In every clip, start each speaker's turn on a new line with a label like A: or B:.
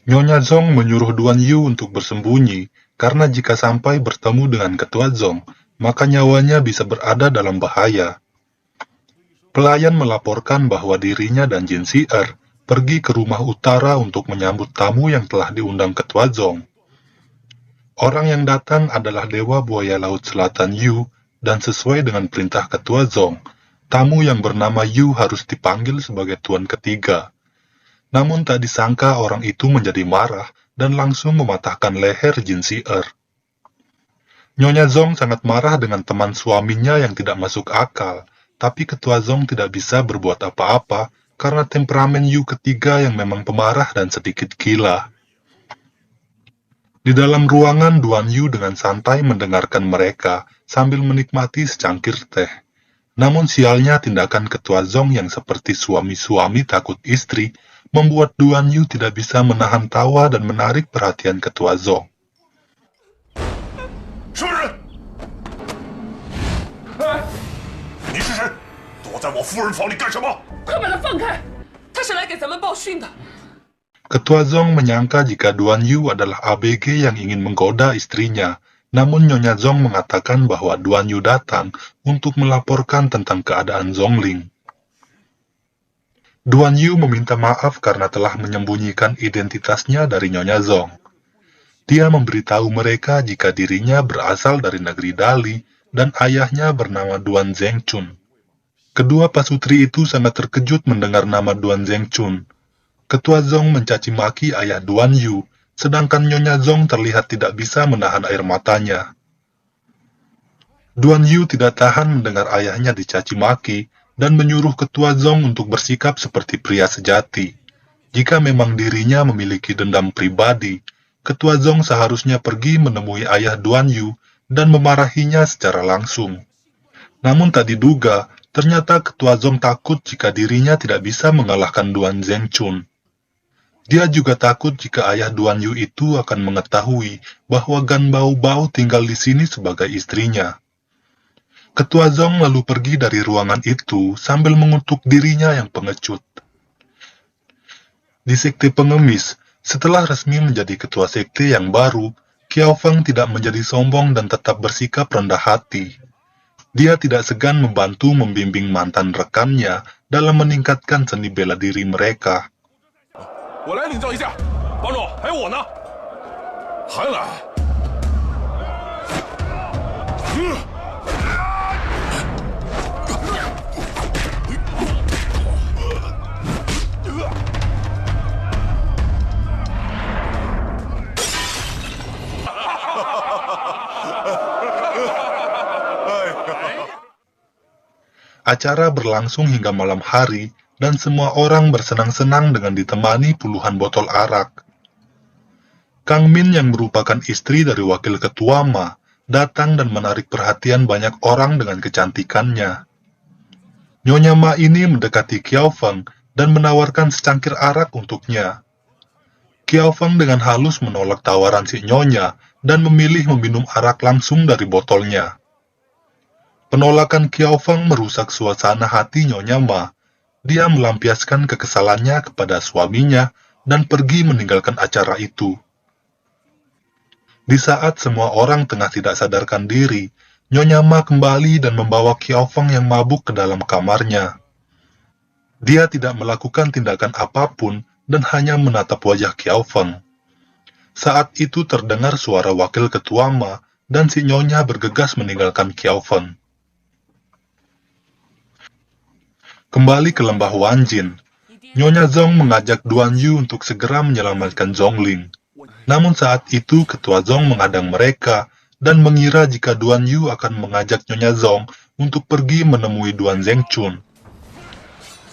A: Nyonya Zong menyuruh Duan Yu untuk bersembunyi, karena jika sampai bertemu dengan Ketua Zong, maka nyawanya bisa berada dalam bahaya. Pelayan melaporkan bahwa dirinya dan Jin Si'er pergi ke rumah utara untuk menyambut tamu yang telah diundang Ketua Zong. Orang yang datang adalah Dewa Buaya Laut Selatan Yu, dan sesuai dengan perintah Ketua Zong, tamu yang bernama Yu harus dipanggil sebagai tuan ketiga. Namun tak disangka orang itu menjadi marah dan langsung mematahkan leher Jin Si'er. Nyonya Zong sangat marah dengan teman suaminya yang tidak masuk akal, tapi Ketua Zong tidak bisa berbuat apa-apa karena temperamen Yu ketiga yang memang pemarah dan sedikit gila. Di dalam ruangan, Duan Yu dengan santai mendengarkan mereka sambil menikmati secangkir teh. Namun sialnya tindakan Ketua Zong yang seperti suami-suami takut istri membuat Duan Yu tidak bisa menahan tawa dan menarik perhatian Ketua Zong.
B: 什么人？你是谁？躲在我夫人房里干什么？
C: 快把他放开！他是来给咱们报讯的。
A: Ketua Zong menyangka jika Duan Yu adalah ABG yang ingin menggoda istrinya, namun Nyonya Zong mengatakan bahwa Duan Yu datang untuk melaporkan tentang keadaan Zongling. Duan Yu meminta maaf karena telah menyembunyikan identitasnya dari Nyonya Zong. Dia memberitahu mereka jika dirinya berasal dari negeri Dali dan ayahnya bernama Duan Zhengchun. Kedua pasutri itu sangat terkejut mendengar nama Duan Zhengchun. Ketua Zong mencaci maki ayah Duan Yu, sedangkan Nyonya Zong terlihat tidak bisa menahan air matanya. Duan Yu tidak tahan mendengar ayahnya dicaci maki dan menyuruh Ketua Zong untuk bersikap seperti pria sejati. Jika memang dirinya memiliki dendam pribadi, Ketua Zong seharusnya pergi menemui ayah Duan Yu dan memarahinya secara langsung. Namun tak diduga, ternyata Ketua Zong takut jika dirinya tidak bisa mengalahkan Duan Zhengchun. Dia juga takut jika ayah Duan Yu itu akan mengetahui bahwa Gan Bao Bao tinggal di sini sebagai istrinya. Ketua Zong lalu pergi dari ruangan itu sambil mengutuk dirinya yang pengecut. Di sekte pengemis, setelah resmi menjadi ketua sekte yang baru, Qiao Feng tidak menjadi sombong dan tetap bersikap rendah hati. Dia tidak segan membantu membimbing mantan rekannya dalam meningkatkan seni bela diri mereka.
B: 我来领教一下，帮主，还有我呢，还来。
A: Acara berlangsung hingga malam hari, dan semua orang bersenang-senang dengan ditemani puluhan botol arak. Kang Min yang merupakan istri dari wakil ketua Ma, datang dan menarik perhatian banyak orang dengan kecantikannya. Nyonya Ma ini mendekati Qiao Feng dan menawarkan secangkir arak untuknya. Qiao Feng dengan halus menolak tawaran si Nyonya dan memilih meminum arak langsung dari botolnya. Penolakan Qiao Feng merusak suasana hati Nyonya Ma. Dia melampiaskan kekesalannya kepada suaminya dan pergi meninggalkan acara itu. Di saat semua orang tengah tidak sadarkan diri, Nyonya Ma kembali dan membawa Qiao Feng yang mabuk ke dalam kamarnya. Dia tidak melakukan tindakan apapun dan hanya menatap wajah Qiao Feng. Saat itu terdengar suara wakil ketua Ma dan si Nyonya bergegas meninggalkan Qiao Feng. Kembali ke lembah Wanjin, Nyonya Zong mengajak Duan Yu untuk segera menyelamatkan Zongling. Namun saat itu Ketua Zong menghadang mereka dan mengira jika Duan Yu akan mengajak Nyonya Zong untuk pergi menemui Duan Zhengchun.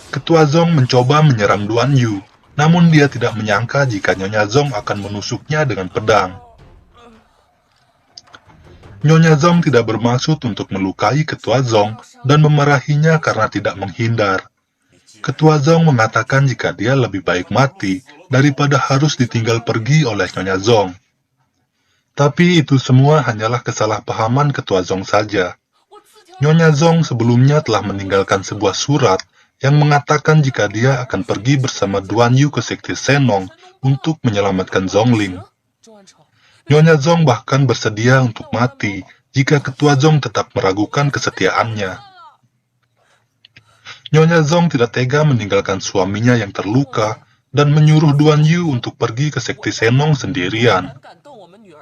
A: Ketua Zong mencoba menyerang Duan Yu, namun dia tidak menyangka jika Nyonya Zong akan menusuknya dengan pedang. Nyonya Zong tidak bermaksud untuk melukai Ketua Zong dan memarahinya karena tidak menghindar. Ketua Zong mengatakan jika dia lebih baik mati daripada harus ditinggal pergi oleh Nyonya Zong. Tapi itu semua hanyalah kesalahpahaman Ketua Zong saja. Nyonya Zong sebelumnya telah meninggalkan sebuah surat yang mengatakan jika dia akan pergi bersama Duan Yu ke sekte Senong untuk menyelamatkan Zhongling. Nyonya Zhong bahkan bersedia untuk mati jika Ketua Zhong tetap meragukan kesetiaannya. Nyonya Zhong tidak tega meninggalkan suaminya yang terluka dan menyuruh Duan Yu untuk pergi ke sekte Senong sendirian.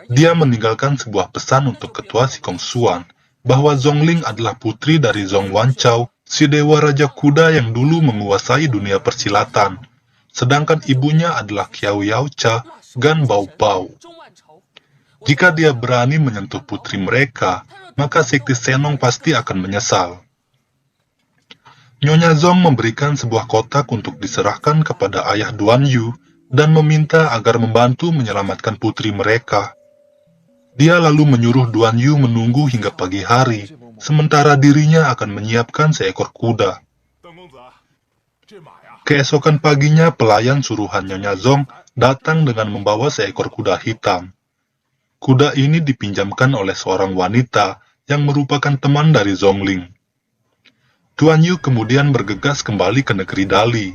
A: Dia meninggalkan sebuah pesan untuk Ketua Xikongsuan bahwa Zhongling adalah putri dari Zhong Wanchao, si dewa raja kuda yang dulu menguasai dunia persilatan, sedangkan ibunya adalah Qiao Yaocha Gan Bao Bao. Jika dia berani menyentuh putri mereka, maka sekte Senong pasti akan menyesal. Nyonya Zhong memberikan sebuah kotak untuk diserahkan kepada ayah Duan Yu dan meminta agar membantu menyelamatkan putri mereka. Dia lalu menyuruh Duan Yu menunggu hingga pagi hari, sementara dirinya akan menyiapkan seekor kuda. Keesokan paginya, pelayan suruhan Nyonya Zhong datang dengan membawa seekor kuda hitam. Kuda ini dipinjamkan oleh seorang wanita yang merupakan teman dari Zhongling. Duan Yu kemudian bergegas kembali ke negeri Dali.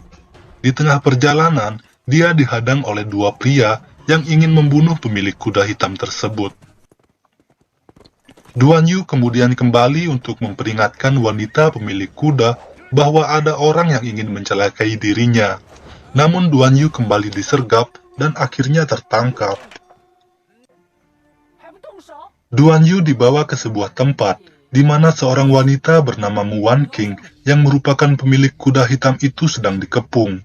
A: Di tengah perjalanan, dia dihadang oleh dua pria yang ingin membunuh pemilik kuda hitam tersebut. Duan Yu kemudian kembali untuk memperingatkan wanita pemilik kuda bahwa ada orang yang ingin mencelakai dirinya. Namun Duan Yu kembali disergap dan akhirnya tertangkap. Duan Yu dibawa ke sebuah tempat di mana seorang wanita bernama Mu Wan Qing yang merupakan pemilik kuda hitam itu sedang dikepung.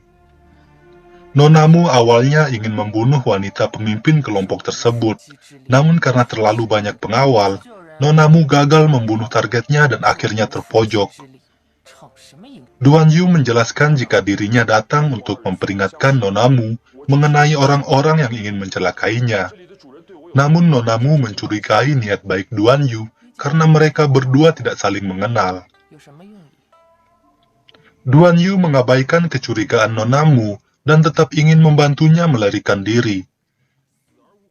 A: Nona Mu awalnya ingin membunuh wanita pemimpin kelompok tersebut, namun karena terlalu banyak pengawal, Nona Mu gagal membunuh targetnya dan akhirnya terpojok. Duan Yu menjelaskan jika dirinya datang untuk memperingatkan Nona Mu mengenai orang-orang yang ingin mencelakainya. Namun Nona Mu mencurigai niat baik Duan Yu karena mereka berdua tidak saling mengenal. Duan Yu mengabaikan kecurigaan Nona Mu dan tetap ingin membantunya melarikan diri.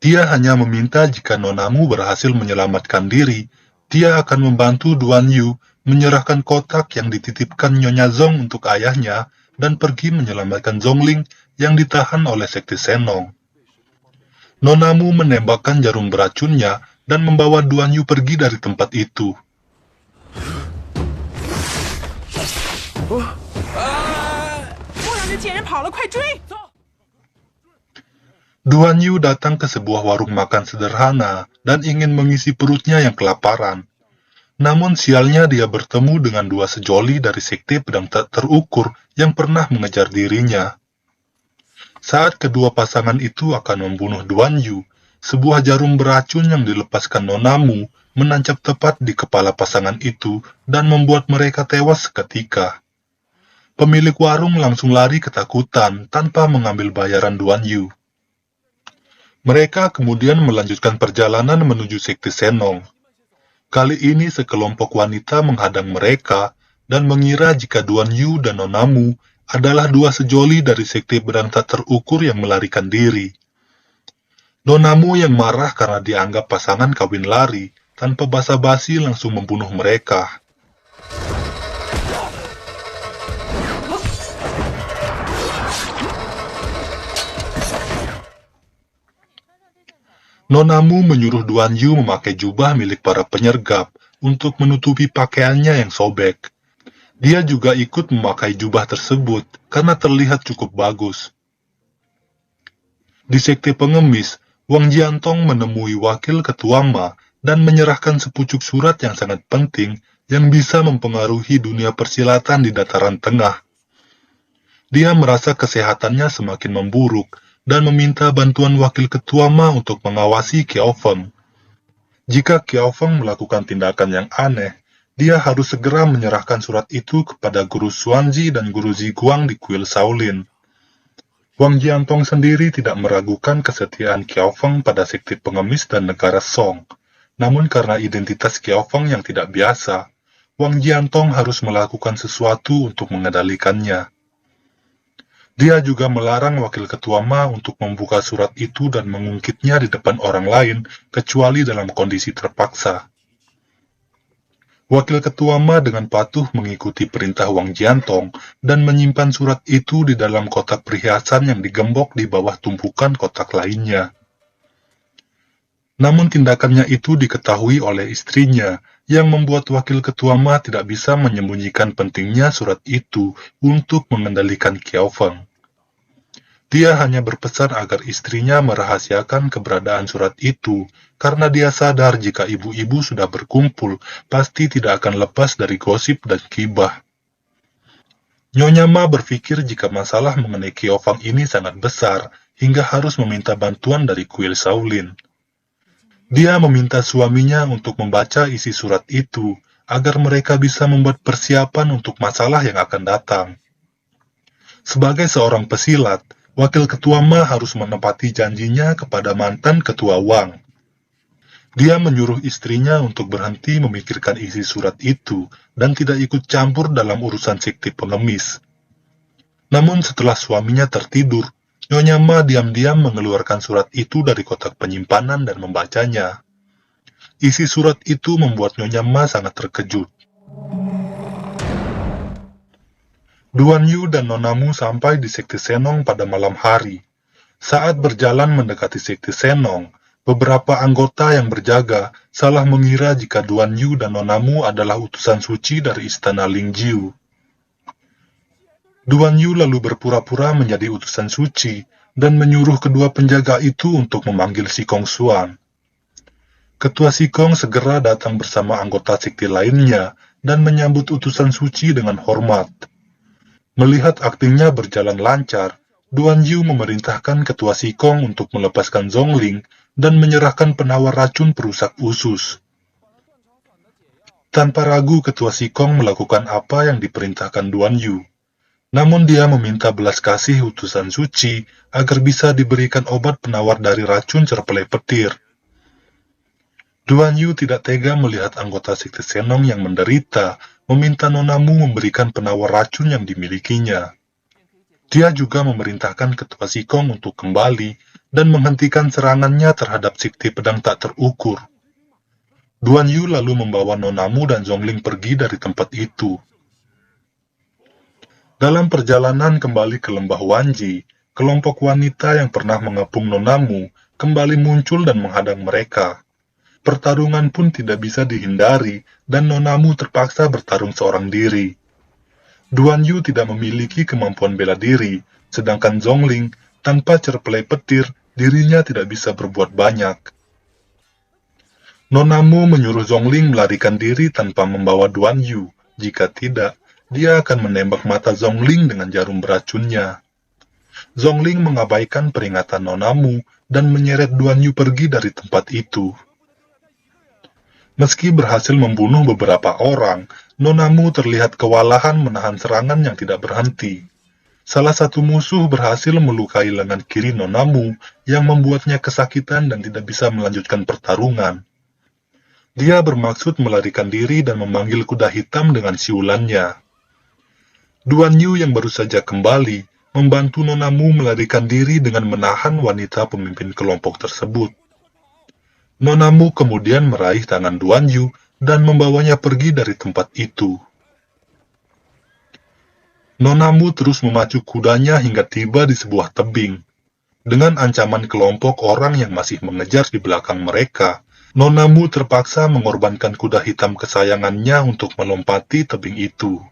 A: Dia hanya meminta jika Nona Mu berhasil menyelamatkan diri, dia akan membantu Duan Yu menyerahkan kotak yang dititipkan Nyonya Zhong untuk ayahnya dan pergi menyelamatkan Zhongling yang ditahan oleh sekte Senong. Nona Mu menembakkan jarum beracunnya dan membawa Duan Yu pergi dari tempat itu. Duan Yu datang ke sebuah warung makan sederhana dan ingin mengisi perutnya yang kelaparan. Namun sialnya dia bertemu dengan dua sejoli dari sekte pedang tak terukur yang pernah mengejar dirinya. Saat kedua pasangan itu akan membunuh Duan Yu, sebuah jarum beracun yang dilepaskan Nona Mu menancap tepat di kepala pasangan itu dan membuat mereka tewas seketika. Pemilik warung langsung lari ketakutan tanpa mengambil bayaran Duan Yu. Mereka kemudian melanjutkan perjalanan menuju sekte Senong. Kali ini sekelompok wanita menghadang mereka dan mengira jika Duan Yu dan Nona Mu adalah dua sejoli dari sekte pedang tak terukur yang melarikan diri. Nona Mu yang marah karena dianggap pasangan kawin lari, tanpa basa-basi langsung membunuh mereka. Nona Mu menyuruh Duan Yu memakai jubah milik para penyergap untuk menutupi pakaiannya yang sobek. Dia juga ikut memakai jubah tersebut karena terlihat cukup bagus. Di sekte pengemis, Wang Jiantong menemui wakil ketua Ma dan menyerahkan sepucuk surat yang sangat penting yang bisa mempengaruhi dunia persilatan di dataran tengah. Dia merasa kesehatannya semakin memburuk dan meminta bantuan wakil ketua Ma untuk mengawasi Qiao Feng. Jika Qiao Feng melakukan tindakan yang aneh, dia harus segera menyerahkan surat itu kepada Guru Xuanzi dan Guru Ziguang di kuil Shaolin. Wang Jiantong sendiri tidak meragukan kesetiaan Qiao Feng pada sekte pengemis dan negara Song. Namun karena identitas Qiao Feng yang tidak biasa, Wang Jiantong harus melakukan sesuatu untuk mengendalikannya. Dia juga melarang wakil ketua Ma untuk membuka surat itu dan mengungkitnya di depan orang lain, kecuali dalam kondisi terpaksa. Wakil Ketua Ma dengan patuh mengikuti perintah Wang Jiantong dan menyimpan surat itu di dalam kotak perhiasan yang digembok di bawah tumpukan kotak lainnya. Namun tindakannya itu diketahui oleh istrinya, yang membuat Wakil Ketua Ma tidak bisa menyembunyikan pentingnya surat itu untuk mengendalikan Qiao Feng. Dia hanya berpesan agar istrinya merahasiakan keberadaan surat itu, karena dia sadar jika ibu-ibu sudah berkumpul, pasti tidak akan lepas dari gosip dan gibah. Nyonya Ma berpikir jika masalah mengenai Qiao Feng ini sangat besar, hingga harus meminta bantuan dari kuil Shaolin. Dia meminta suaminya untuk membaca isi surat itu, agar mereka bisa membuat persiapan untuk masalah yang akan datang. Sebagai seorang pesilat, Wakil Ketua Ma harus menepati janjinya kepada mantan Ketua Wang. Dia menyuruh istrinya untuk berhenti memikirkan isi surat itu dan tidak ikut campur dalam urusan sekte pengemis. Namun setelah suaminya tertidur, Nyonya Ma diam-diam mengeluarkan surat itu dari kotak penyimpanan dan membacanya. Isi surat itu membuat Nyonya Ma sangat terkejut. Duan Yu dan Nona Mu sampai di Sekte Senong pada malam hari. Saat berjalan mendekati Sekte Senong, beberapa anggota yang berjaga salah mengira jika Duan Yu dan Nona Mu adalah utusan suci dari istana Lingjiu. Duan Yu lalu berpura-pura menjadi utusan suci dan menyuruh kedua penjaga itu untuk memanggil Si Kong Xuan. Ketua Si Kong segera datang bersama anggota sekte lainnya dan menyambut utusan suci dengan hormat. Melihat aktingnya berjalan lancar, Duan Yu memerintahkan Ketua Si Kong untuk melepaskan Zhongling dan menyerahkan penawar racun perusak usus. Tanpa ragu, Ketua Si Kong melakukan apa yang diperintahkan Duan Yu. Namun dia meminta belas kasih utusan suci agar bisa diberikan obat penawar dari racun cerpelai petir. Duan Yu tidak tega melihat anggota sekte Senong yang menderita, meminta Nona Mu memberikan penawar racun yang dimilikinya. Dia juga memerintahkan Ketua Si Kong untuk kembali dan menghentikan serangannya terhadap sekte pedang tak terukur. Duan Yu lalu membawa Nona Mu dan Zhongling pergi dari tempat itu. Dalam perjalanan kembali ke lembah Wanji, kelompok wanita yang pernah mengepung Nona Mu kembali muncul dan menghadang mereka. Pertarungan pun tidak bisa dihindari, dan Nona Mu terpaksa bertarung seorang diri. Duan Yu tidak memiliki kemampuan bela diri, sedangkan Zhongling, tanpa cerpelai petir, dirinya tidak bisa berbuat banyak. Nona Mu menyuruh Zhongling melarikan diri tanpa membawa Duan Yu. Jika tidak, dia akan menembak mata Zhongling dengan jarum beracunnya. Zhongling mengabaikan peringatan Nona Mu dan menyeret Duan Yu pergi dari tempat itu. Meski berhasil membunuh beberapa orang, Nona Mu terlihat kewalahan menahan serangan yang tidak berhenti. Salah satu musuh berhasil melukai lengan kiri Nona Mu yang membuatnya kesakitan dan tidak bisa melanjutkan pertarungan. Dia bermaksud melarikan diri dan memanggil kuda hitam dengan siulannya. Duan Yu yang baru saja kembali membantu Nona Mu melarikan diri dengan menahan wanita pemimpin kelompok tersebut. Nona Mu kemudian meraih tangan Duan Yu dan membawanya pergi dari tempat itu. Nona Mu terus memacu kudanya hingga tiba di sebuah tebing. Dengan ancaman kelompok orang yang masih mengejar di belakang mereka, Nona Mu terpaksa mengorbankan kuda hitam kesayangannya untuk melompati tebing itu.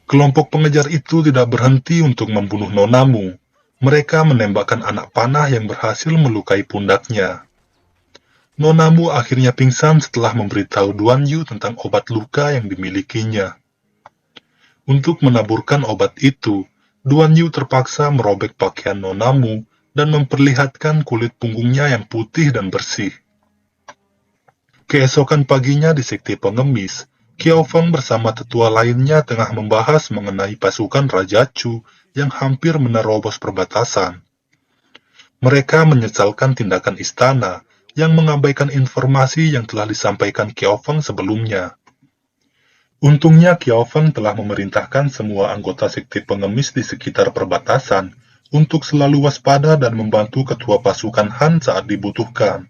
A: Kelompok pengejar itu tidak berhenti untuk membunuh Nona Mu. Mereka menembakkan anak panah yang berhasil melukai pundaknya. Nona Mu akhirnya pingsan setelah memberitahu Duan Yu tentang obat luka yang dimilikinya. Untuk menaburkan obat itu, Duan Yu terpaksa merobek pakaian Nona Mu dan memperlihatkan kulit punggungnya yang putih dan bersih. Keesokan paginya di sekte pengemis, Qiao Feng bersama tetua lainnya tengah membahas mengenai pasukan Raja Chu yang hampir menerobos perbatasan. Mereka menyesalkan tindakan istana yang mengabaikan informasi yang telah disampaikan Qiao Feng sebelumnya. Untungnya Qiao Feng telah memerintahkan semua anggota sekte pengemis di sekitar perbatasan untuk selalu waspada dan membantu ketua pasukan Han saat dibutuhkan.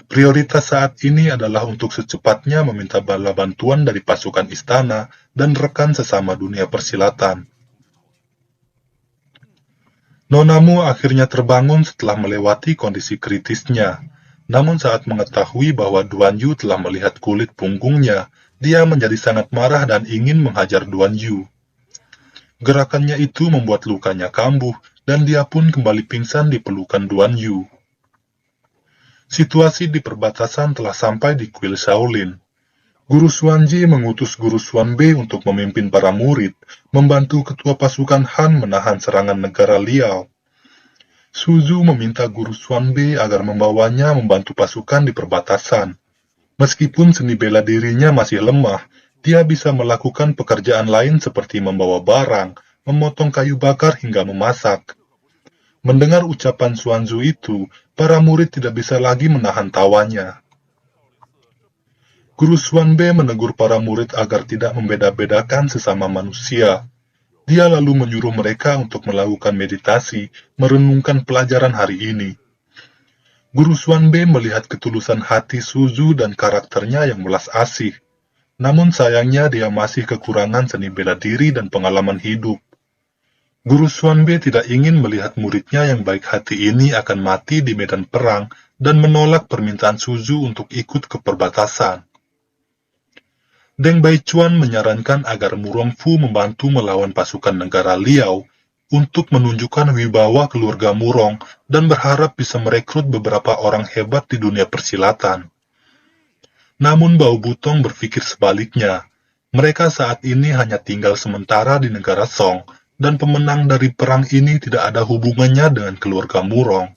A: Prioritas saat ini adalah untuk secepatnya meminta bala bantuan dari pasukan istana dan rekan sesama dunia persilatan. Nonamu akhirnya terbangun setelah melewati kondisi kritisnya. Namun saat mengetahui bahwa Duan Yu telah melihat kulit punggungnya, dia menjadi sangat marah dan ingin menghajar Duan Yu. Gerakannya itu membuat lukanya kambuh, dan dia pun kembali pingsan di pelukan Duan Yu. Situasi di perbatasan telah sampai di kuil Shaolin. Guru Xuanji mengutus Guru Xuanbei untuk memimpin para murid, membantu ketua pasukan Han menahan serangan negara Liao. Suzu meminta Guru Xuanbei agar membawanya membantu pasukan di perbatasan. Meskipun seni bela dirinya masih lemah, dia bisa melakukan pekerjaan lain seperti membawa barang, memotong kayu bakar hingga memasak. Mendengar ucapan Xuanzu itu, para murid tidak bisa lagi menahan tawanya. Guru Xuanbei menegur para murid agar tidak membeda-bedakan sesama manusia. Dia lalu menyuruh mereka untuk melakukan meditasi, merenungkan pelajaran hari ini. Guru Xuanbei melihat ketulusan hati Suzu dan karakternya yang welas asih. Namun sayangnya dia masih kekurangan seni bela diri dan pengalaman hidup. Guru Xuanbei tidak ingin melihat muridnya yang baik hati ini akan mati di medan perang dan menolak permintaan Suzu untuk ikut ke perbatasan. Deng Baichuan menyarankan agar Murongfu membantu melawan pasukan negara Liao untuk menunjukkan wibawa keluarga Murong dan berharap bisa merekrut beberapa orang hebat di dunia persilatan. Namun Bao Butong berpikir sebaliknya. Mereka saat ini hanya tinggal sementara di negara Song, dan pemenang dari perang ini tidak ada hubungannya dengan keluarga Murong.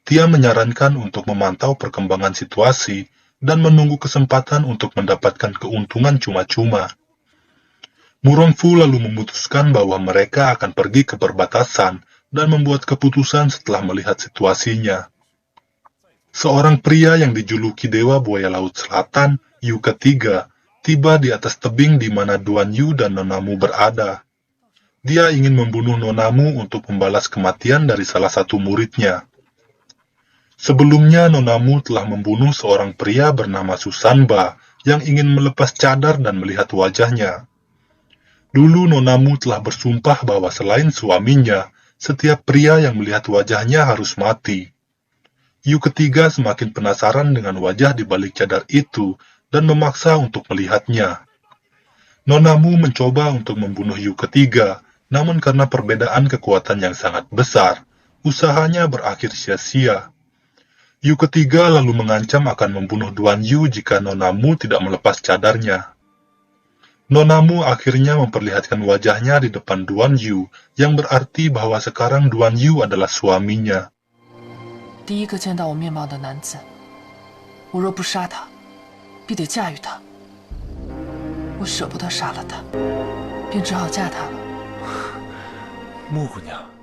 A: Dia menyarankan untuk memantau perkembangan situasi dan menunggu kesempatan untuk mendapatkan keuntungan cuma-cuma. Murongfu lalu memutuskan bahwa mereka akan pergi ke perbatasan dan membuat keputusan setelah melihat situasinya. Seorang pria yang dijuluki Dewa Buaya Laut Selatan, Yu ketiga, tiba di atas tebing di mana Duan Yu dan Nonamu berada. Dia ingin membunuh Nonamu untuk membalas kematian dari salah satu muridnya. Sebelumnya Nonamu telah membunuh seorang pria bernama Susanba yang ingin melepas cadar dan melihat wajahnya. Dulu Nonamu telah bersumpah bahwa selain suaminya, setiap pria yang melihat wajahnya harus mati. Yu ketiga semakin penasaran dengan wajah di balik cadar itu dan memaksa untuk melihatnya. Nonamu mencoba untuk membunuh Yu ketiga, namun karena perbedaan kekuatan yang sangat besar, usahanya berakhir sia-sia. Yu ketiga lalu mengancam akan membunuh Duan Yu jika Nonamu tidak melepas cadarnya. Nonamu akhirnya memperlihatkan wajahnya di depan Duan Yu, yang berarti bahwa sekarang Duan Yu adalah suaminya.
C: 第一个见到我面貌的男子，我若不杀他，必得驾驭他。我舍不得杀了他，便只好嫁他了。
B: 穆姑娘。